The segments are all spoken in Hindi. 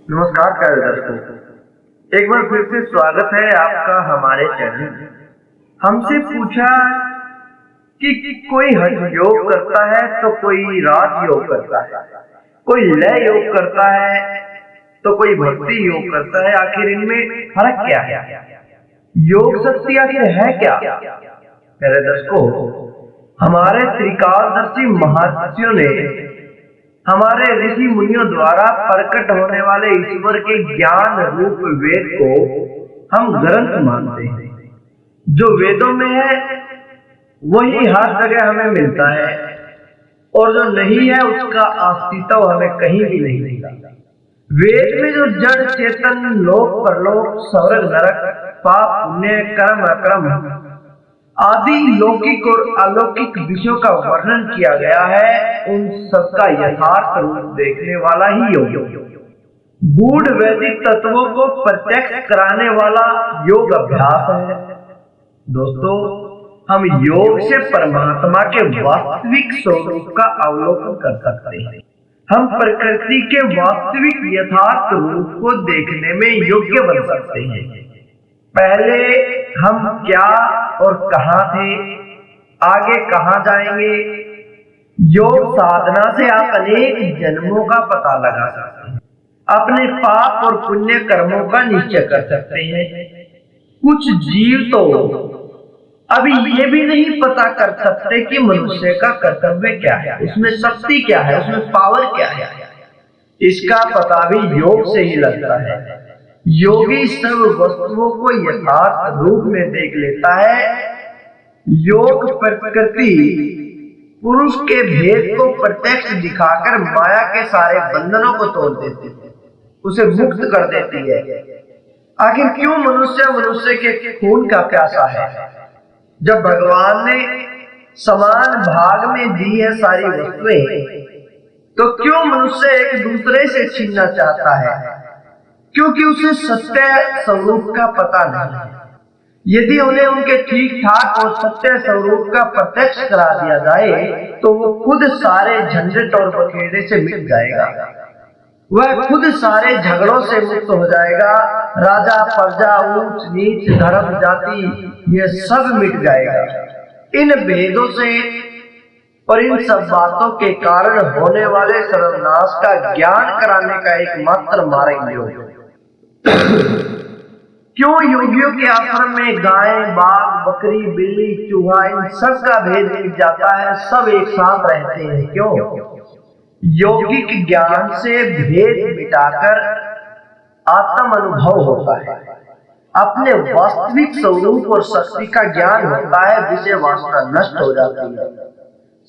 नमस्कार प्यारे दर्शकों, एक बार फिर से स्वागत है आपका हमारे चैनल। हमसे पूछा कि कोई हठ योग करता है तो कोई राज योग करता है, कोई लय योग करता है तो कोई भक्ति योग करता है। आखिर इनमें फर्क क्या है? योग शक्ति आखिर है क्या? प्यारे दर्शकों, हमारे त्रिकालदर्शी महर्षियों ने हमारे ऋषि मुनियों द्वारा प्रकट होने वाले ईश्वर के ज्ञान रूप वेद को हम ग्रंथ मानते हैं। जो वेदों में है वही हर जगह हमें मिलता है, और जो नहीं है उसका अस्तित्व हमें कहीं भी नहीं मिलता। वेद में जो जड़ चेतन, लोक परलोक, स्वर्ग नरक, पाप पुण्य, कर्म अकर्म आदि लौकिक और अलौकिक विषयों का वर्णन किया गया है, उन सबका यथार्थ रूप देखने वाला ही योग। गूढ़ वैदिक तत्वों को प्रत्यक्ष कराने वाला योग अभ्यास है। दोस्तों, हम योग से परमात्मा के वास्तविक स्वरूप का अवलोकन कर सकते हैं। हम प्रकृति के वास्तविक यथार्थ रूप को देखने में योग्य बन सकते हैं। पहले हम क्या और कहां थे, आगे कहां जाएंगे। योग साधना से आप अनेक जन्मों का पता लगा सकते हैं, अपने पाप और पुण्य कर्मों का निश्चय कर सकते हैं। कुछ जीव तो अभी ये भी नहीं पता कर सकते कि मनुष्य का कर्तव्य क्या है, उसमें शक्ति क्या है, उसमें पावर क्या है। इसका पता भी योग से ही लगता है। योगी सब वस्तुओं को यथार्थ रूप में देख लेता है। योग प्रकृति पुरुष के भेद को प्रत्यक्ष दिखाकर माया के सारे बंधनों को तोड़ देती है, उसे मुक्त कर देती है। आखिर क्यों मनुष्य के खून का प्यासा है? जब भगवान ने समान भाग में दी है सारी वस्तुएं, तो क्यों मनुष्य एक दूसरे से छीनना चाहता है? क्योंकि उसे सत्य स्वरूप का पता नहीं है। यदि उन्हें उनके ठीक ठाक और सत्य स्वरूप का प्रत्यक्ष करा दिया जाए तो वो खुद सारे झंझट और बखेड़े से मिट जाएगा। वह खुद सारे झगड़ों से मुक्त हो जाएगा। राजा प्रजा, ऊंच नीच, धर्म जाति, ये सब मिट जाएगा। इन भेदों से और इन सब बातों के कारण होने वाले सर्वनाश का ज्ञान कराने का एकमात्र मार्ग योग। क्यों योगियों के आश्रम में गाय, बाघ, बकरी, बिल्ली, चूहा, इन सब का भेद मिट जाता है, सब एक साथ रहते हैं? क्यों? यौगिक ज्ञान से भेद मिटाकर आत्म अनुभव होता है, अपने वास्तविक स्वरूप और शक्ति का ज्ञान होता है, विषय वासना नष्ट हो जाती है,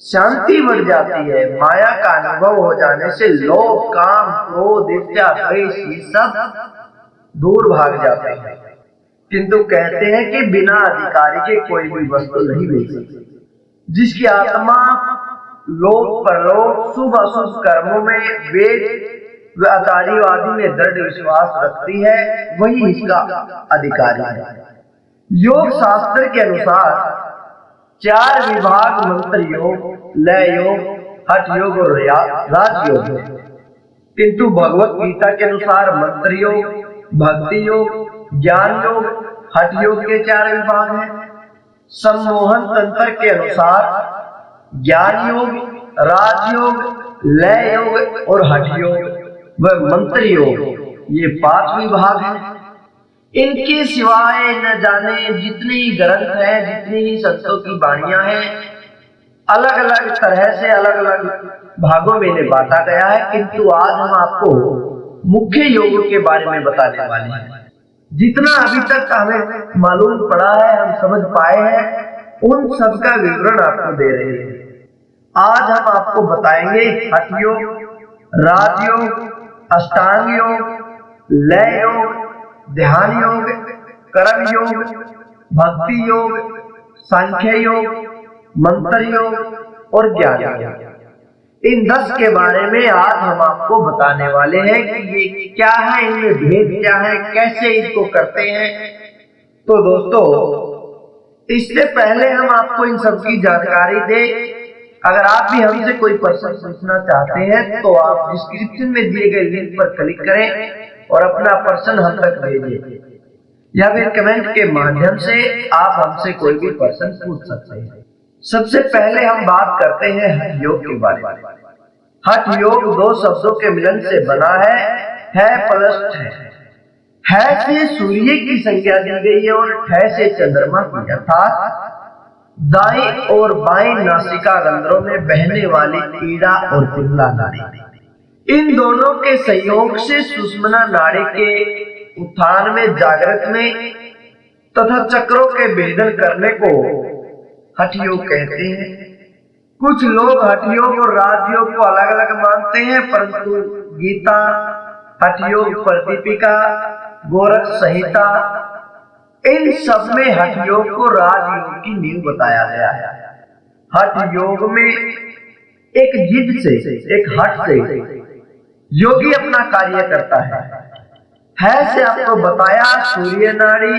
शांति बढ़ जाती है। माया का अनुभव हो जाने से लोभ, काम, क्रोध, ईर्ष्या, द्वेष ये सब दूर भाग जाते हैं। किंतु कहते हैं कि बिना अधिकारी के कोई भी वस्तु नहीं मिल सकती। जिसकी आत्मा लोक परलोक, शुभ अशुभ कर्मों में, वेद व आचार्यवादी में दृढ़ विश्वास रखती है, वही इसका अधिकारी है। योग शास्त्र के अनुसार 4 विभाग मंत्र योग, लय योग, हठ योग और राज योग है। किंतु भगवत गीता के अनुसार मंत्र योग, भक्ति योग, ज्ञान योग, हठ योग के 4 विभाग हैं। सम्मोहन तंत्र के अनुसार ज्ञान योग, राजयोग, लय योग और हठ योग व मंत्र योग, ये 5 विभाग हैं। इनके सिवाय न जाने जितने ही ग्रंथ हैं, जितनी ही संतों की वाणियां हैं, अलग अलग तरह से अलग अलग भागों में इन्हें बांटा गया है। किंतु आज हम आपको मुख्य योगों के बारे में बताने वाले हैं। जितना अभी तक हमें मालूम पड़ा है, हम समझ पाए हैं, उन सब का विवरण आपको दे रहे हैं। आज हम आपको बताएंगे हठ योग, राजयोग, अष्टांग योग, लय योग, ध्यान योग, कर्म योग, भक्ति योग, सांख्य योग, मंत्र योग और ज्ञान योग। इन 10 के बारे में आज हम आपको बताने वाले हैं कि ये क्या है, इनमें भेद क्या है, कैसे इनको करते हैं। तो दोस्तों, इससे पहले हम आपको इन सब की जानकारी दें, अगर आप भी हमसे कोई प्रश्न पूछना चाहते हैं तो आप डिस्क्रिप्शन में दिए गए लिंक पर क्लिक करें और अपना प्रश्न हम तक भेजिए, या फिर कमेंट के माध्यम से आप हमसे कोई भी प्रश्न पूछ सकते हैं। सबसे पहले हम बात करते हैं हठ योग के बारे में। हठ योग दो शब्दों के मिलन से बना है प्लस है से सूर्य की संज्ञा दी गई है और ठे से चंद्रमा की, अर्थात दाईं और बाईं नासिका रंध्रों में बहने वाली पीड़ा और पिंगला नाड़ी। इन दोनों के संयोग से सुषुम्ना नाड़ी के उत्थान में, जागृत में तथा चक्रों के भेदन करने को हठ योग कहते हैं। कुछ लोग हठ योग और राजयोग को अलग अलग मानते हैं, परंतु गीता, हठ योग प्रदीपिका, गोरख संहिता, इन सब में हठ योग को राजयोग की नींव बताया गया है। हठ योग में एक जिद से, एक हठ से योगी अपना कार्य करता है से आपको बताया सूर्य नाड़ी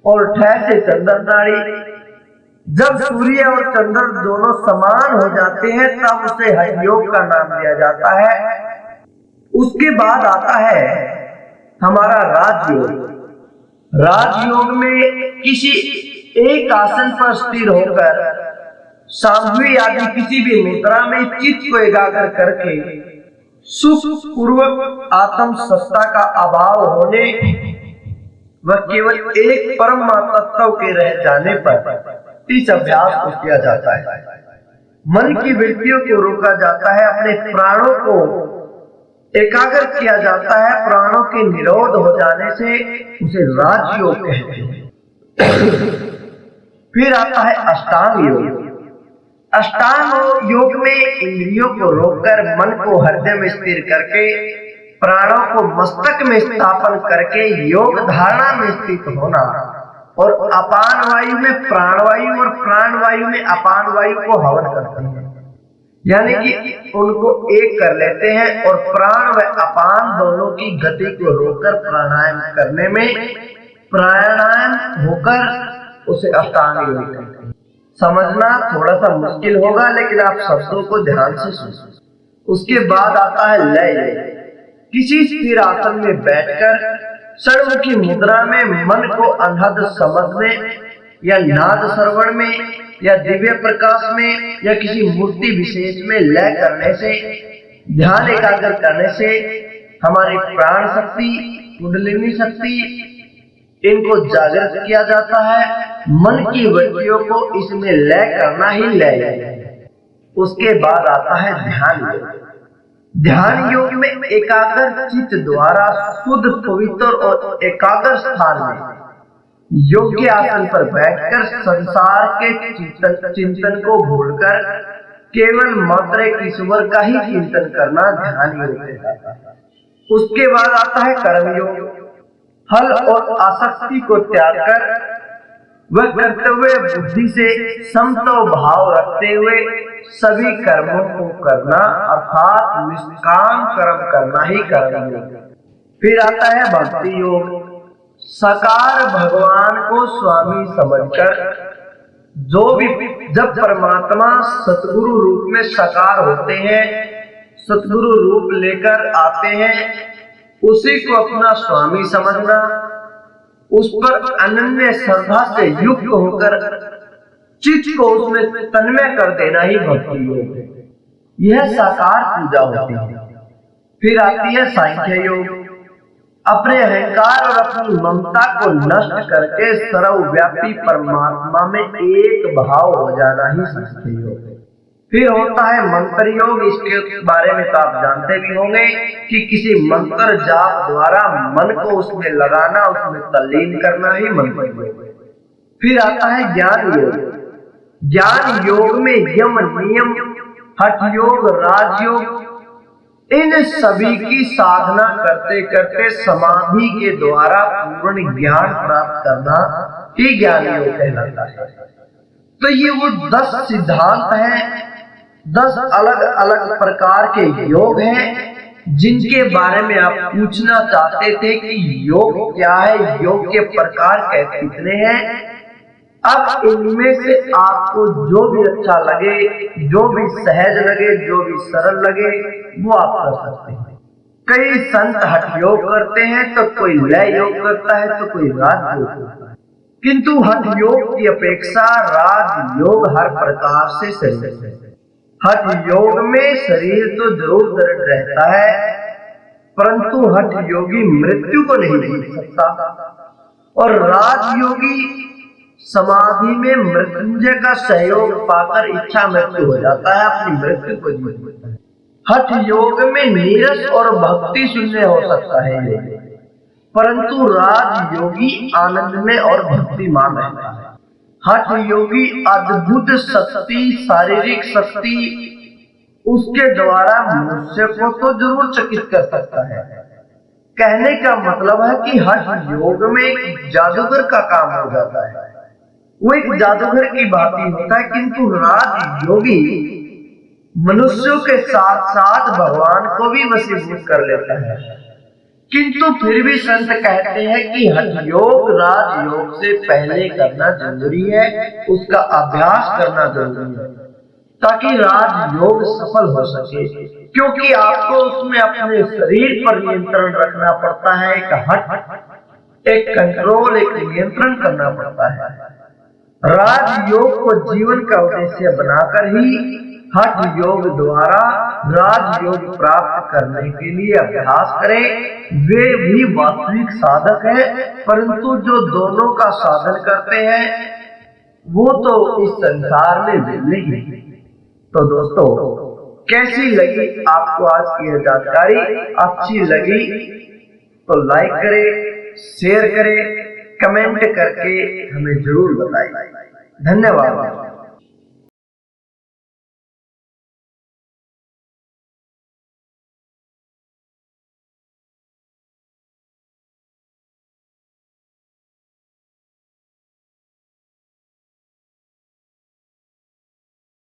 और ठे से चंद्र नाड़ी। जब सूर्य और चंद्र दोनों समान हो जाते हैं तब उसे हठ योग का नाम दिया जाता है। उसके बाद आता है हमारा राजयोग। राजयोग में किसी एक आसन पर स्थिर होकर सांध्वी आदि किसी भी मुद्रा में चित्त को एकाग्र करके सुख पूर्वक आत्म सत्ता का अभाव होने व केवल एक परम तत्व के रह जाने पर इस अभ्यास को किया जाता है। मन की वृत्तियों को रोका जाता है, अपने प्राणों को एकाग्र किया जाता है। प्राणों के निरोध हो जाने से उसे राजयोग कहते हैं। फिर आता है अष्टांग योग। अष्टांग योग में इंद्रियों को रोककर मन को हृदय में स्थिर करके प्राणों को मस्तक में स्थापन करके योग धारणा में स्थित होना और अपान वायु में प्राणवायु और प्राणवायु में अपान वायु को हवन करते हैं, यानी कि उनको एक कर लेते हैं और प्राण व अपान दोनों की गति को रोककर प्राणायाम करने में प्राणायाम होकर उसे अष्टांग योग कहते हैं। समझना थोड़ा सा मुश्किल होगा, लेकिन आप शब्दों को ध्यान से सुनिए। उसके बाद आता है लय योग। किसी स्थिर आसन में बैठकर षडमुखी मुद्रा में मन को अनहद समझ में या नाद श्रवण में या दिव्य प्रकाश में या किसी मूर्ति विशेष में लय करने से, ध्यान एकाग्र करने से हमारी प्राण शक्ति, कुंडलिनी शक्ति, इनको जागृत किया जाता है। मन की वृत्तियों को इसमें लय करना ही लय है। उसके बाद आता है ध्यान योग। ध्यान योग में एकाग्र चित्त द्वारा शुद्ध, पवित्र और एकाग्र स्थान में योग्य आसन पर बैठकर संसार के चिंतन को भूलकर केवल मात्र एक ईश्वर का ही चिंतन करना ध्यान योग कहलाता है। उसके बाद आता है कर्म योग। हल और आसक्ति को त्याग कर वह कर्तव्य बुद्धि से समत्व भाव रखते हुए सभी कर्मों को करना, अर्थात निष्काम कर्म करना ही कर्म योग। फिर आता है भक्ति योग। साकार भगवान को स्वामी समझकर जब परमात्मा सतगुरु रूप में साकार होते हैं, सतगुरु रूप लेकर आते हैं, उसी को अपना स्वामी समझना, उस पर अनन्य श्रद्धा से युक्त होकर चित्त को उसमें तन्मय कर देना ही भक्ति योग है। यह साकार पूजा होती है। फिर आती है सांख्य योग। अपने अहंकार और अपनी ममता को नष्ट करके सर्वव्यापी परमात्मा में एक भाव हो जाना ही सांख्य योग है। फिर होता है मंत्र योग। इसके बारे में तो आप जानते भी होंगे कि किसी मंत्र जाप द्वारा मन को उसमें लगाना, उसमें तल्लीन करना ही मंत्र योग है। फिर आता है ज्ञान योग। ज्ञान योग में यम, नियम, हठ योग, राजयोग, इन सभी की साधना करते करते समाधि के द्वारा पूर्ण ज्ञान प्राप्त करना ही ज्ञान योग कहलाता है। तो ये वो 10 सिद्धांत हैं, 10 अलग अलग प्रकार के योग हैं जिनके बारे में आप पूछना चाहते थे कि योग क्या है, योग के प्रकार कितने हैं। अब इनमें से आपको जो भी अच्छा लगे, जो भी सहज लगे, जो भी सरल लगे, वो आप कर सकते हैं। कई संत हठ योग करते हैं, तो कोई लय योग करता है, तो कोई राज योग करता है। किंतु हठ योग की अपेक्षा राज योग हर प्रकार से सही है। हठ योग में शरीर तो जरूर दृढ़ रहता है, परंतु हठ योगी मृत्यु को नहीं जीत सकता, और राजयोगी समाधि में मृत्युंजय का सहयोग पाकर इच्छा मृत्यु हो जाता है, अपनी मृत्यु को जीत लेता है। हठ योग में नीरस और भक्ति शून्य हो सकता है योगी, परंतु राजयोगी आनंद में और भक्तिमान रहता है। हठ योगी अद्भुत शक्ति, शारीरिक शक्ति उसके द्वारा मनुष्य को तो जरूर चकित कर सकता है। कहने का मतलब है कि हठ योग में एक जादूगर का काम हो जाता है, वो एक जादूगर की भांति होता है। किंतु राज योगी मनुष्यों के साथ साथ भगवान को भी वशीभूत कर लेता है। किंतु फिर भी संत कहते हैं कि हठ योग राज योग से पहले करना जरूरी है, उसका अभ्यास करना जरूरी है, ताकि राज योग सफल हो सके। क्योंकि आपको उसमें अपने शरीर पर नियंत्रण रखना पड़ता है, एक हठ, एक कंट्रोल, एक नियंत्रण करना पड़ता है। राज योग को जीवन का उद्देश्य बनाकर ही हठ योग द्वारा राज योग प्राप्त करने के लिए अभ्यास करें। वे भी वास्तविक साधक है, परंतु जो दोनों का साधन करते हैं वो तो इस संसार में मिलने ही। तो दोस्तों, कैसी लगी आपको आज की यह जानकारी? अच्छी लगी तो लाइक करें, शेयर करें, कमेंट करके हमें जरूर बताएं। धन्यवाद।